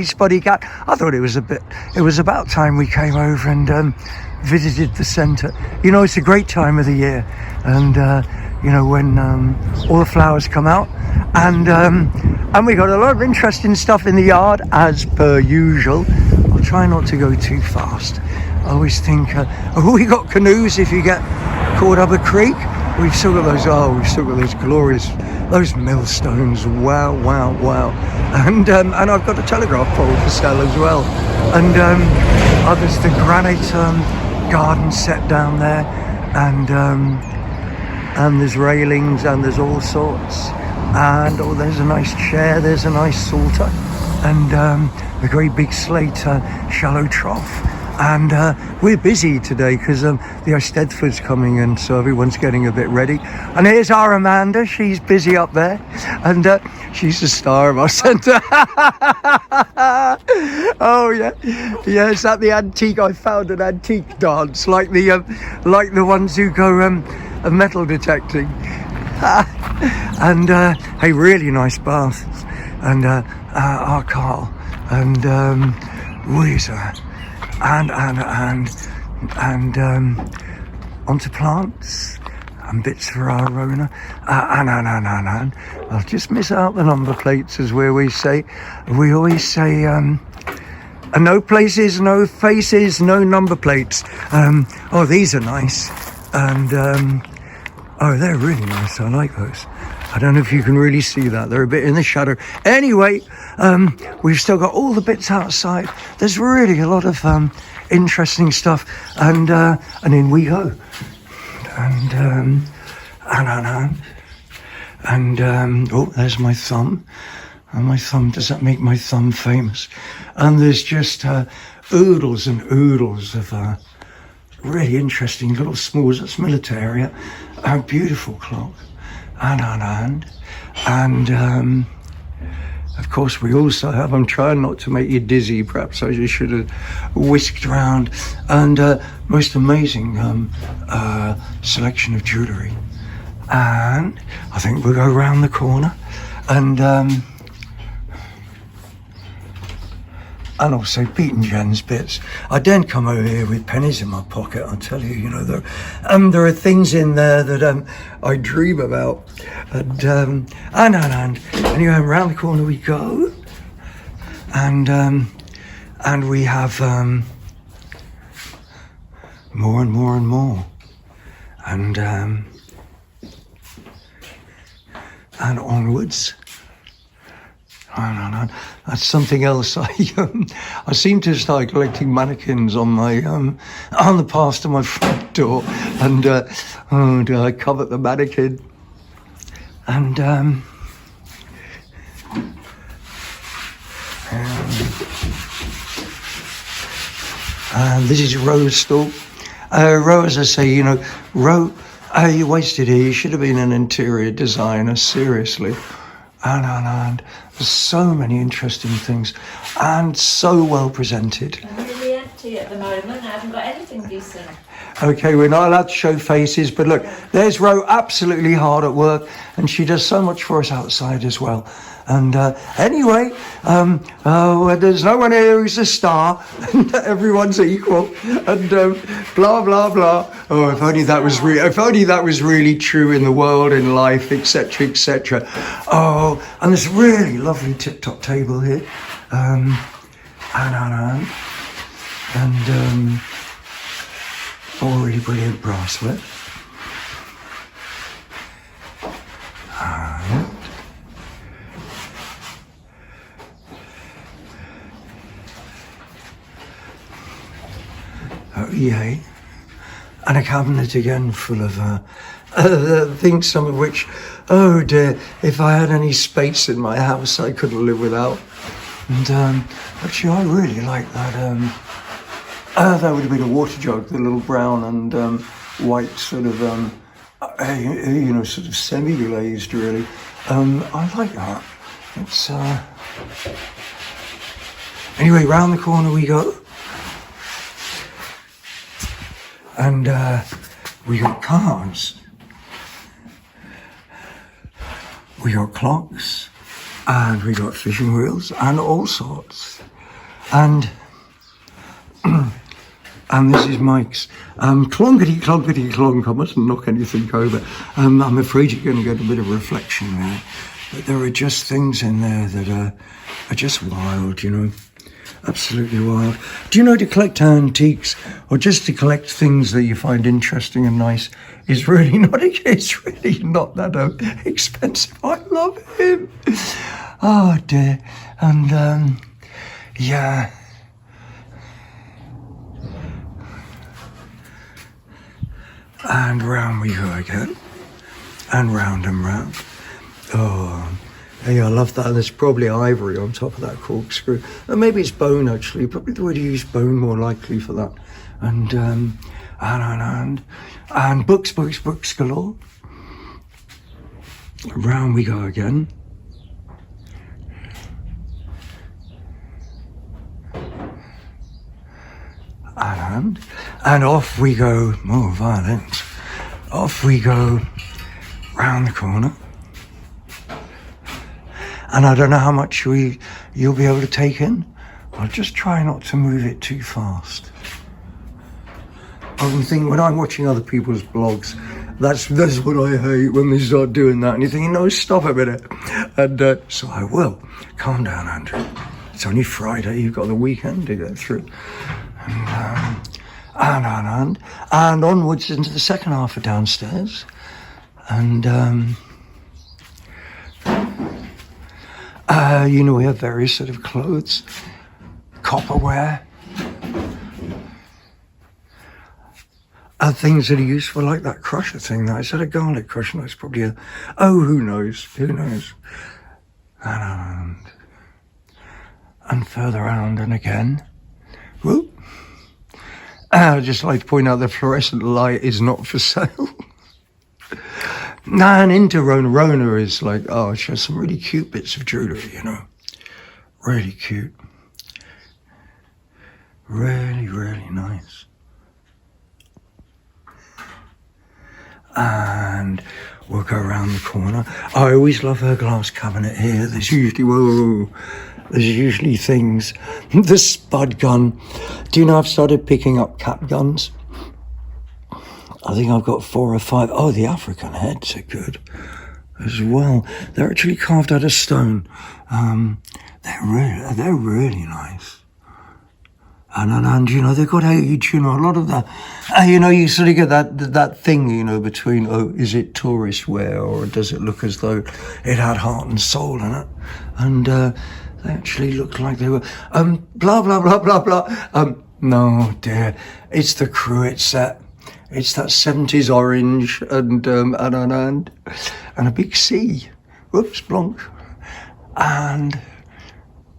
Spotty cat. I thought it was about time we came over and visited the centre. You know, it's a great time of the year, and you know, when all the flowers come out, and we got a lot of interesting stuff in the yard as per usual. I'll try not to go too fast. I always think, we got canoes if you get caught up a creek. We've still got those glorious, those millstones. Wow. And I've got a telegraph pole for sale as well. And there's the granite garden set down there, and there's railings, and there's all sorts. And there's a nice chair, there's a nice salter, and a great big slate shallow trough. And we're busy today because the Eisteddfod's coming in, so everyone's getting a bit ready. And here's our Amanda. She's busy up there, and she's the star of our centre. Oh yeah, it's at the antique. I found an antique dance like the ones who go metal detecting. And hey, really nice baths, and our Carl and Louisa. And onto plants and bits for our Rona. And I'll just miss out the number plates, as we always say. We always say, no places, no faces, no number plates. Oh, these are nice. And, they're really nice. I like those. I don't know if you can really see that. They're a bit in the shadow. Anyway, we've still got all the bits outside. There's really a lot of interesting stuff. And in we go. And there's my thumb. And my thumb, does that make my thumb famous? And there's just oodles and oodles of really interesting little smalls. That's Militaria. A beautiful clock. And of course we also have, I'm trying not to make you dizzy, perhaps I just should have whisked around, and most amazing selection of jewellery. And I think we'll go round the corner and also Pete and Jen's bits. I don't come over here with pennies in my pocket, I tell you. You know, there are things in there that I dream about. And anyway, round the corner we go, and we have more and more and more, and onwards. That's something else. I seem to start collecting mannequins on my on the path to my front door, and I covet the mannequin, and this is Ro's stall. Ro, as I say, you know, Ro, you wasted here. You should have been an interior designer, seriously. And there's so many interesting things, and so well presented. I'm really empty at the moment. I haven't got anything decent. Okay, we're not allowed to show faces, but look, there's Ro, absolutely hard at work, and she does so much for us outside as well. And anyway, there's no one here who's a star, and everyone's equal, and blah blah blah. Oh, if only that was really true in the world, in life, etc., etc. Oh, and this really lovely tip-top table here, and oh, really brilliant brasswork. Oh, yay. And a cabinet again full of things, some of which, oh dear, if I had any space in my house, I couldn't live without. And actually, I really like that. That would have been a water jug, the little brown and white sort of, you know, sort of semi-glazed, really. I like that. It's anyway, round the corner we go. And we got cars, we got clocks, and we got fishing reels and all sorts. And and this is Mike's. Clonkety, clonkety, clonk. I mustn't knock anything over. I'm afraid you're going to get a bit of reflection there. But there are just things in there that are just wild, you know. Absolutely wild. Do you know, to collect antiques or just to collect things that you find interesting and nice is really not, it's really not that expensive. I love him. Oh dear. And yeah. And round we go again. And round and round. Oh, yeah, I love that. There's probably ivory on top of that corkscrew. And maybe it's bone, actually. Probably the way to use bone more likely for that. And books galore. Round we go again. And off we go. More violence. Off we go round the corner. And I don't know how much you'll be able to take in. I'll just try not to move it too fast. I'm thinking, when I'm watching other people's blogs, that's what I hate, when they start doing that. And you're thinking, no, stop a minute. And so I will. Calm down, Andrew. It's only Friday. You've got the weekend to get through. And onwards into the second half of downstairs. And you know, we have various sort of clothes, copperware, things that are useful, like that crusher thing. Is that a garlic crusher? No, it's probably a, who knows? And further around and again. Whoop. I'd just like to point out the fluorescent light is not for sale. And into Rona. Rona is like, oh, she has some really cute bits of jewellery, you know. Really cute. Really, really nice. And we'll go around the corner. I always love her glass cabinet here. There's usually things. The spud gun. Do you know, I've started picking up cap guns. I think I've got 4 or 5. Oh, the African heads are good as well. They're actually carved out of stone. They're really nice. And you know, they've got age, you know, a lot of that. You know, you sort of get that thing, you know, between, is it tourist wear or does it look as though it had heart and soul in it? And they actually looked like they were, blah, blah, blah, blah, blah. No, dear, it's the cruet set. It's that 70s orange and a big C. Whoops, blonk. And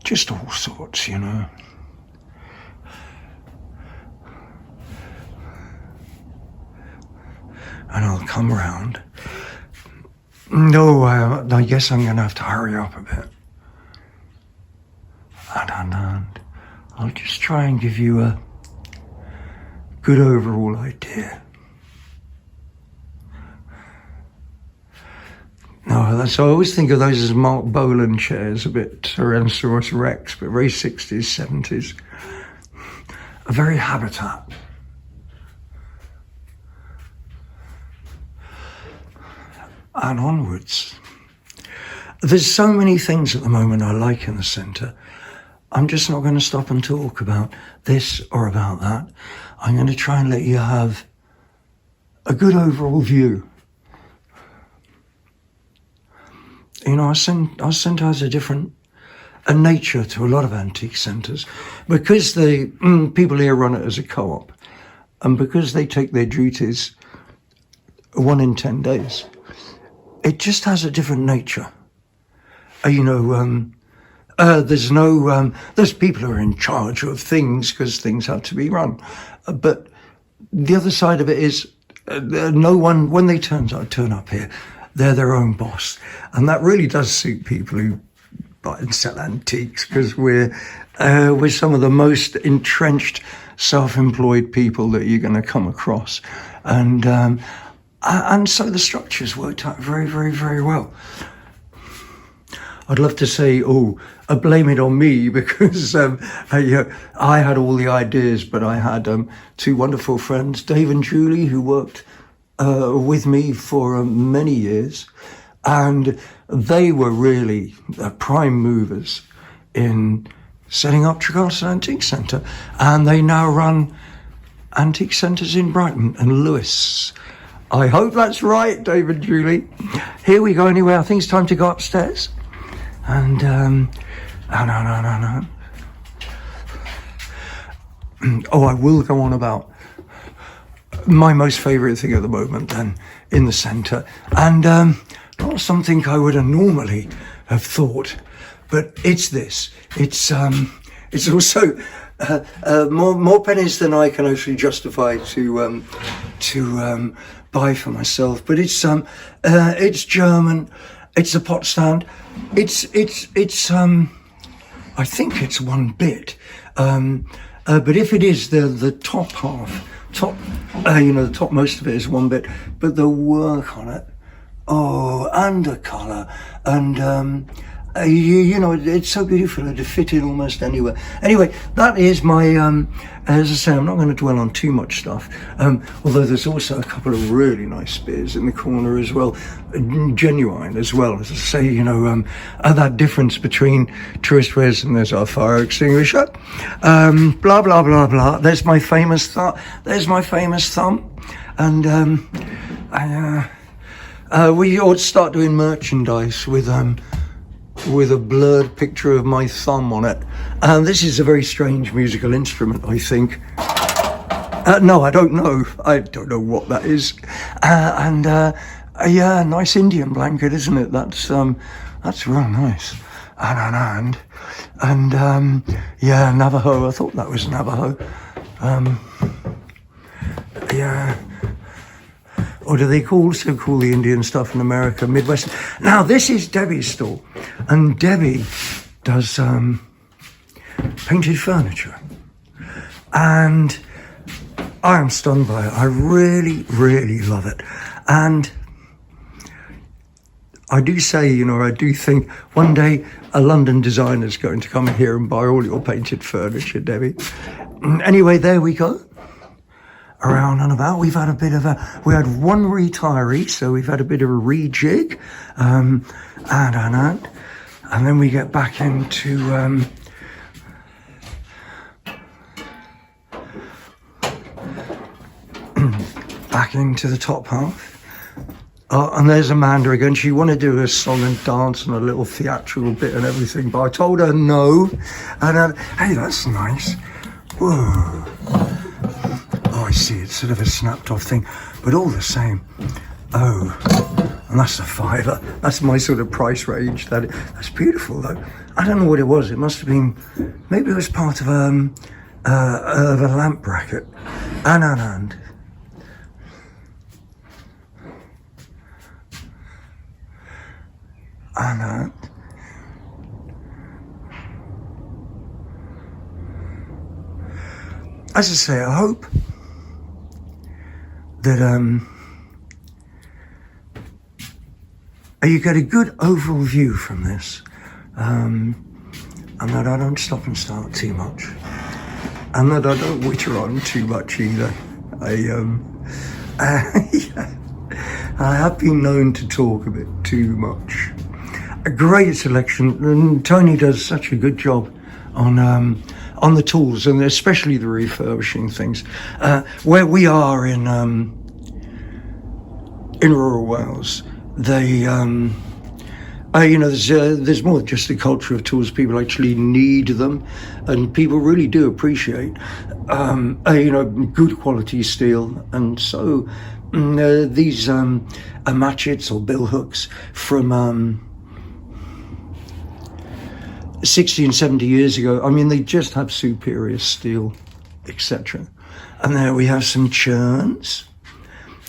just all sorts, you know. And I'll come round. No, I guess I'm going to have to hurry up a bit. And I'll just try and give you a good overall idea. No, so I always think of those as Mark Bolan chairs, a bit Tyrannosaurus Rex, but very 60s, 70s. A very habitat. And onwards. There's so many things at the moment I like in the centre. I'm just not going to stop and talk about this or about that. I'm going to try and let you have a good overall view. You know, our centre has a nature to a lot of antique centres, because the people here run it as a co-op, and because they take their duties 1 in 10 days. It just has a different nature. You know, there's people who are in charge of things because things have to be run. But the other side of it is no one, when they turn up here, they're their own boss. And that really does suit people who buy and sell antiques because we're some of the most entrenched, self-employed people that you're going to come across, and so the structures worked out very, very, very well. I'd love to say, blame it on me because I had all the ideas, but I had two wonderful friends, Dave and Julie, who worked with me for many years, and they were really prime movers in setting up Trecastle Antique Centre, and they now run antique centres in Brighton and Lewis. I hope that's right, Dave and Julie. Here we go anyway. I think it's time to go upstairs. And, I will go on about my most favourite thing at the moment then in the centre. And not something I would have normally have thought, but it's this. It's also more pennies than I can actually justify to buy for myself. But it's German. It's a pot stand. It's I think it's one bit. But if it is the top half, the topmost of it is one bit, but the work on it, and the colour, and it's so beautiful to fit in almost anywhere. Anyway, that is my, as I say, I'm not going to dwell on too much stuff, although there's also a couple of really nice spears in the corner as well, genuine as well. As I say, that difference between tourist wares, and there's our fire extinguisher, blah, blah, blah, blah. There's my famous thumb, and we ought to start doing merchandise with a blurred picture of my thumb on it. And this is a very strange musical instrument, I think. No, I don't know. I don't know what that is. Nice Indian blanket, isn't it? That's real nice. And Navajo. I thought that was Navajo. Or do they also call the Indian stuff in America Midwest? Now, this is Debbie's store, and Debbie does painted furniture, and I am stunned by it. I really, really love it. And I do say, I do think one day a London designer is going to come here and buy all your painted furniture, Debbie. Anyway, there we go. Around and about, we had one retiree, so we've had a bit of a rejig, and then we get back into the top half. And there's Amanda again. She wanted to do a song and dance and a little theatrical bit and everything, but I told her no. And hey, that's nice. Whoa. I see, it's sort of a snapped off thing, but all the same. And that's a £5. That's my sort of price range. That's beautiful though. I don't know what it was. It must have been, maybe it was part of a lamp bracket. And as I say, I hope that you get a good overall view from this, and that I don't stop and start too much, and that I don't witter on too much either. I have been known to talk a bit too much. A great selection, and Tony does such a good job on the tools, and especially the refurbishing things. Where we are in rural Wales, they there's more than just a culture of tools. People actually need them, and people really do appreciate good quality steel. And so these matchets or bill hooks from 60 and 70 years ago, they just have superior steel, etc. And there we have some churns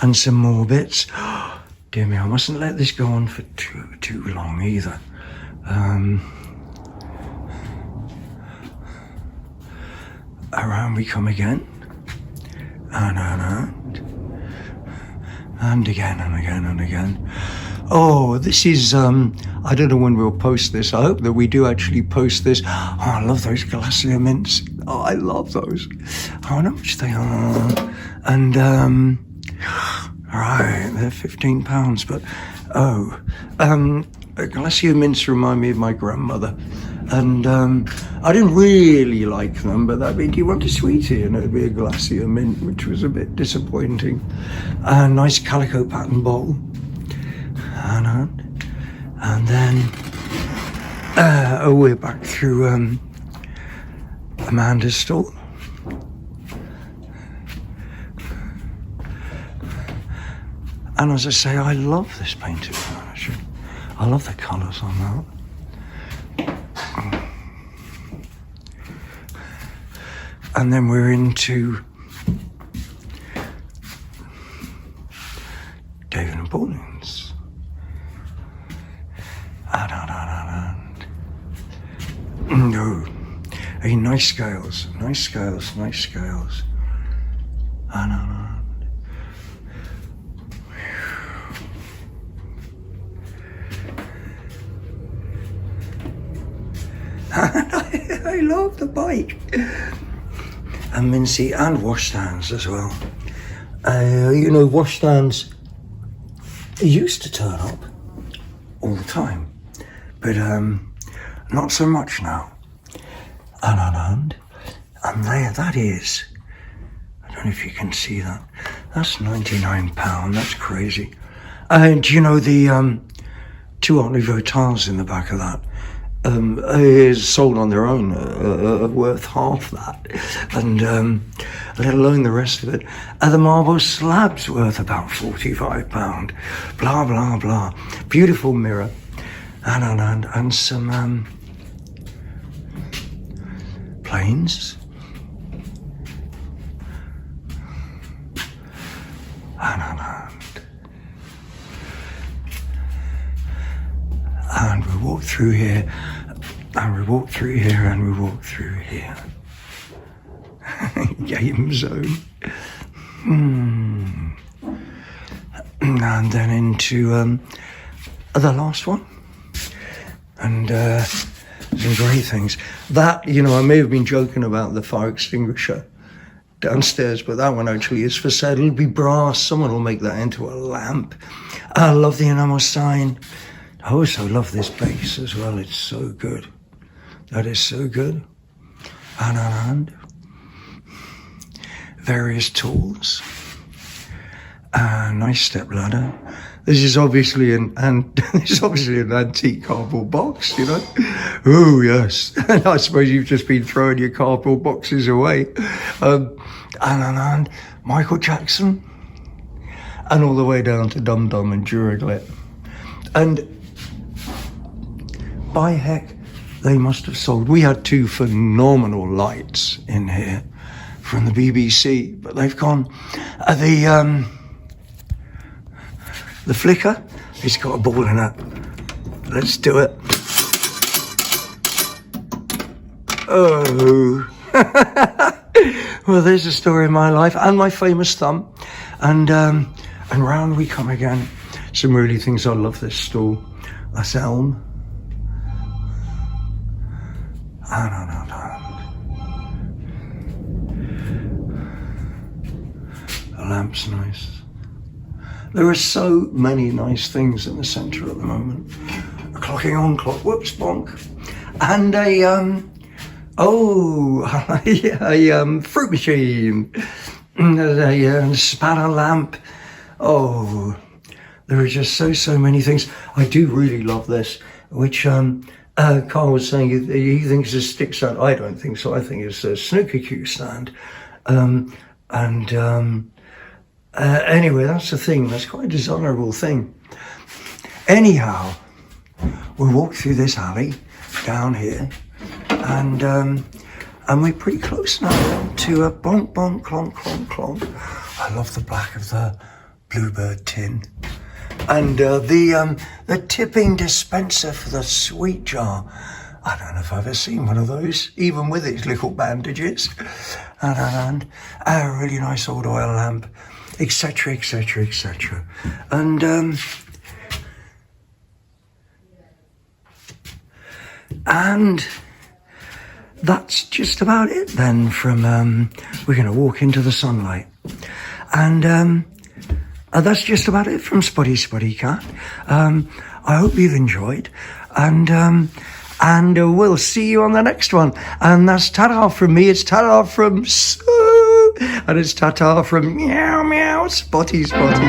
and some more bits. Dear me, I mustn't let this go on for too long either. around we come again, and again and again and again. Oh, this is, I don't know when we'll post this. I hope that we do actually post this. Oh, I love those Glacier mints. Oh, I love those. How much they are. And, right, they're £15, but, Glacier mints remind me of my grandmother. And I didn't really like them, but that meant you want a sweetie and it'd be a Glacier mint, which was a bit disappointing. A nice calico pattern bowl. And then we're back through Amanda's stall. And as I say, I love this painted furniture. I love the colours on that. And then we're into David and Pauling's. No, hey, nice scales. I love the bike. And Mincy and washstands as well. Washstands used to turn up all the time, but not so much now. And there, that is, I don't know if you can see that, that's £99, that's crazy. And the 2 Art Nouveau tiles in the back of that is sold on their own, worth half that, and let alone the rest of it. The marble slab's worth about £45, blah blah blah. Beautiful mirror, and some planes, and we walk through here, and we walk through here, and we walk through here. Game zone. And then into the last one. And some great things. That, I may have been joking about the fire extinguisher downstairs, but that one actually is for sale. It'll be brass. Someone will make that into a lamp. I love the enamel sign. I also love this base as well. It's so good. That is so good. And various tools. Nice step ladder. This is obviously an antique cardboard box, Oh yes. And I suppose you've just been throwing your cardboard boxes away. And Michael Jackson, and all the way down to Dum Dum and Duraglit. And by heck, they must have sold. We had 2 phenomenal lights in here from the BBC, but they've gone. The flicker, it's got a ball in it. Let's do it. Oh. Well, there's a story of my life and my famous thumb. And round we come again. Some really things. I love this stall. That's elm. The lamp's nice. There are so many nice things in the centre at the moment. A clocking on clock, whoops, bonk. And a fruit machine. A spanner lamp. Oh, there are just so many things. I do really love this, which Carl was saying he thinks it's a stick stand. I don't think so. I think it's a snooker cue stand. Anyway, that's the thing. That's quite a desirable thing. Anyhow, we walk through this alley down here, and we're pretty close now to a bonk, bonk, clonk, clonk, clonk. I love the black of the Bluebird tin, and the tipping dispenser for the sweet jar. I don't know if I've ever seen one of those, even with its little bandages. And a really nice old oil lamp, etc, etc, etc. And that's just about it then from, we're going to walk into the sunlight. And that's just about it from Spotty Cat. I hope you've enjoyed. And we'll see you on the next one. And that's ta-ta from me. It's ta-ta from Sue. And it's ta-ta from meow meow Spotty Cat.